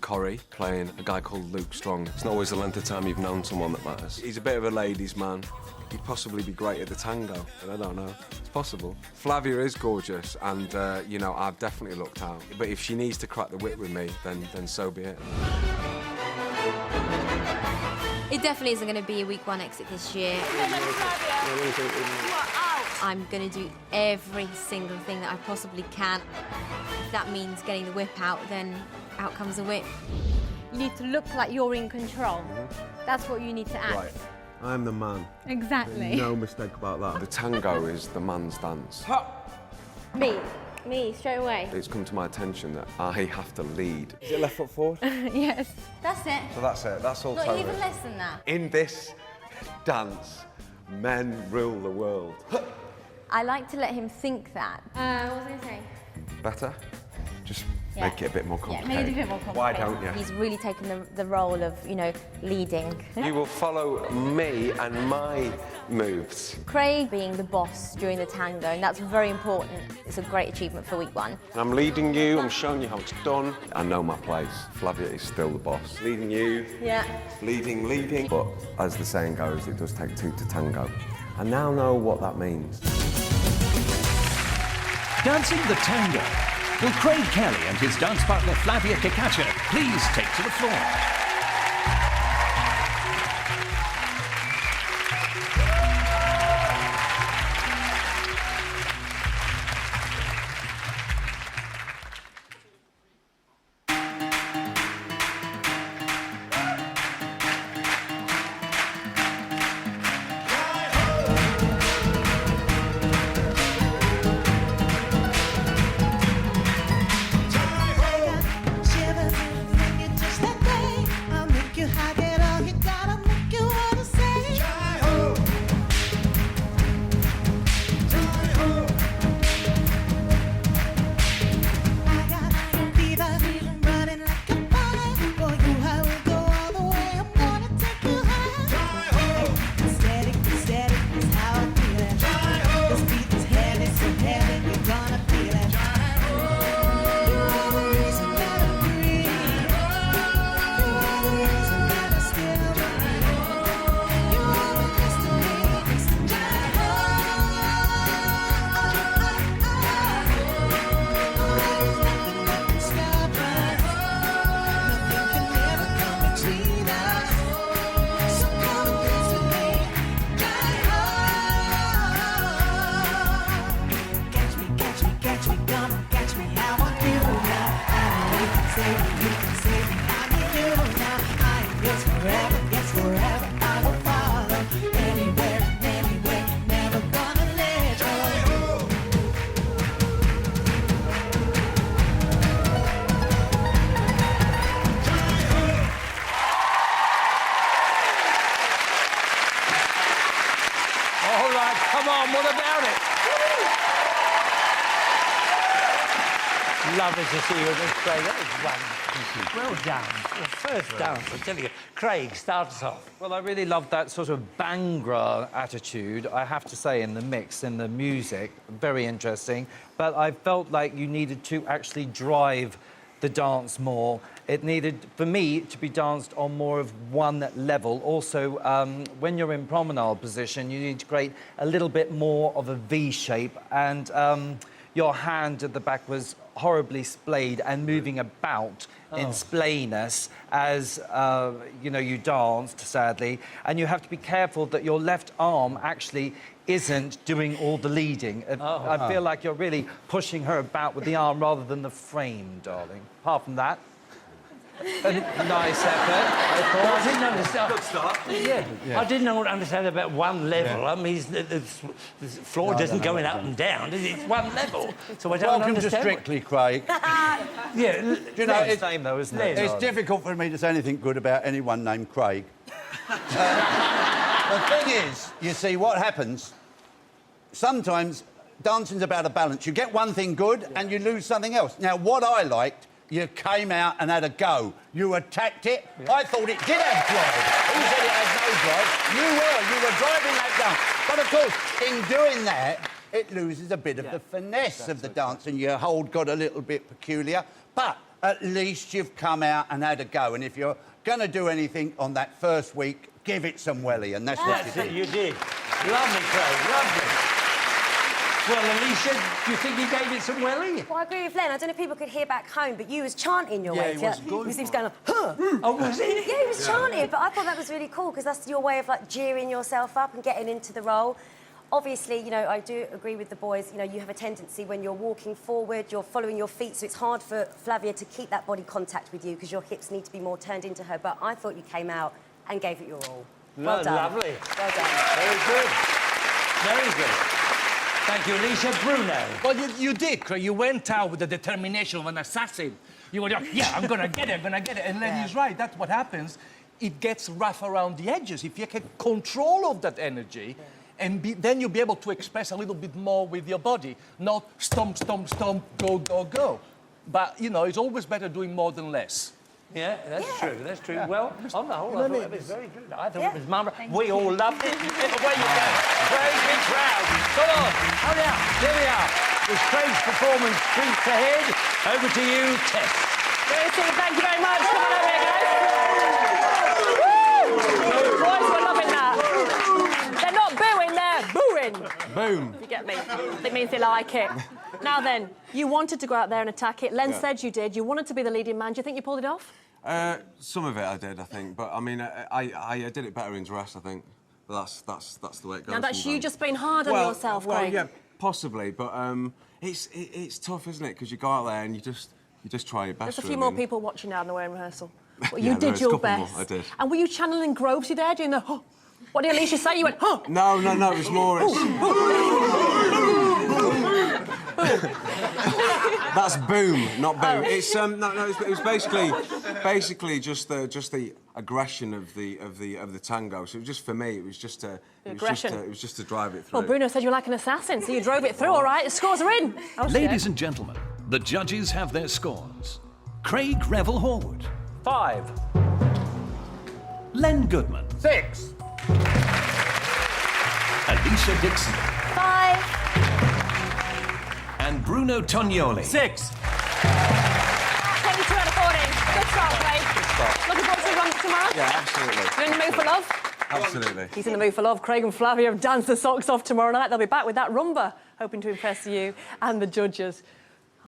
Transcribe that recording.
Corrie, playing a guy called Luke Strong. It's not always the length of time you've known someone that matters. He's a bit of a ladies' man. He'd possibly be great at the tango, and I don't know. It's possible. Flavia is gorgeous, and, you know, I've definitely looked out. But if she needs to crack the whip with me, then so be it. It definitely isn't going to be a week one exit this year. I'm going to do every single thing that I possibly can. If that means getting the whip out, then out comes the whip. You need to look like you're in control. That's what you need to act. Right. I'm the man. Exactly. No mistake about that. The tango is the man's dance. Me, straight away. It's come to my attention that I have to lead. Is it left foot forward? Yes. That's it. So that's it. That's all. Not even less than that. In this dance, men rule the world. I like to let him think that. What was I going to say? Better? Just make it a bit more complicated. Yeah, make it a bit more complicated. Why don't you? He's really taken the role of, you know, leading. You will follow me and my moves. Craig being the boss during the tango, and that's very important. It's a great achievement for week one. I'm leading you, I'm showing you how it's done. I know my place. Flavia is still the boss. Leading you. Yeah. Leading. But as the saying goes, it does take two to tango. I now know what that means. Dancing the tango. Will Craig Kelly and his dance partner Flavia Kikacha please take to the floor? All right, come on, what about it? Lovely to see you again, Craig. That was wonderful. Well done. Your first dance, I tell you. Craig, start us off. Well, I really love that sort of Bhangra attitude, I have to say, in the mix, in the music. Very interesting. But I felt like you needed to actually drive the dance more. It needed, for me, to be danced on more of one level. Also, when you're in promenade position, you need to create a little bit more of a V shape. And your hand at the back was horribly splayed and moving about in splayness as, you know, you danced, sadly. And you have to be careful that your left arm actually isn't doing all the leading. I feel like you're really pushing her about with the arm rather than the frame, darling. Apart from that, a nice effort. I didn't understand. Good start. Yeah. I didn't understand about one level. I mean, the floor doesn't go up and down. It's one level, so I don't Welcome understand. to Strictly, Craig. Yeah. Do you know, It's the same, though, isn't it? It's difficult for me to say anything good about anyone named Craig. The thing is, you see, what happens, sometimes dancing's about a balance. You get one thing good and you lose something else. Now, what I liked, you came out and had a go. You attacked it. Yeah. I thought it did have drive. Who said it had no drive? You were driving that dance. But, of course, in doing that, it loses a bit of the finesse of the dance and your hold got a little bit peculiar. But at least you've come out and had a go. And if you're going to do anything on that first week, give it some welly, and that's what you That's it, did. you did. Lovely, Craig, lovely. Well, Alicia, do you think you gave it some welly? Well, I agree with Len. I don't know if people could hear back home, but you was chanting your way. he was good. He was going, huh? Oh, was it? Yeah, he was chanting, but I thought that was really cool because that's your way of like gearing yourself up and getting into the role. Obviously, you know, I do agree with the boys. You know, you have a tendency when you're walking forward, you're following your feet, so it's hard for Flavia to keep that body contact with you because your hips need to be more turned into her. But I thought you came out and gave it your all. Well done. Lovely. Well done. Very good. Very good. Thank you, Alicia. Bruno. Well, you did, Craig. You went out with the determination of an assassin. You were like, yeah, I'm gonna get it, I'm gonna get it. And then he's right, that's what happens. It gets rough around the edges. If you get control of that energy, and then you'll be able to express a little bit more with your body, not stomp, stomp, stomp, go, go, go. But, you know, it's always better doing more than less. Yeah, that's true, that's true. Well, on the whole, I thought it was very good. I thought it was marvellous. We all loved it. Away you go. Craig, big crowd. Come on, hurry up. Here we are. With Craig's performance streets ahead. Over to you, Tess. Lucy, thank you very much. Come on over here, guys. Woo! Boys were loving that. They're not booing, they're booing. Boom. You get me? It means they like it. Now then, you wanted to go out there and attack it. Len said you did. You wanted to be the leading man. Do you think you pulled it off? Some of it I did, I think, but I mean, I did it better in dress, I think. But that's the way it goes. Now, that's you sometimes. just being hard on yourself, well, Craig. yeah, possibly, but it's tough, isn't it? Because you go out there and you just try your best. There's a few more people watching now than there were in rehearsal. Well, Yeah, you did there's a your couple more, best. I did. And were you channeling Grovesy there, doing the... Oh, what did Alicia say? You went, oh! No, it was more... That's boom, not boom. It's it was basically just the aggression of the tango. So it was just for me. It was just to drive it through. Well, Bruno said you were like an assassin, so you drove it through, all right. The scores are in. Oh, Ladies and gentlemen, the judges have their scores. Craig Revel Horwood. 5. Len Goodman. 6. Alicia Dixon. 5. And Bruno Tognoli. 6. 22 out of 14. Good start, Craig. Looking forward to the runs tomorrow? Yeah, absolutely. You're in the mood for love? Absolutely. He's in the mood for love. Craig and Flavia have danced the socks off tomorrow night. They'll be back with that rumba, hoping to impress you and the judges.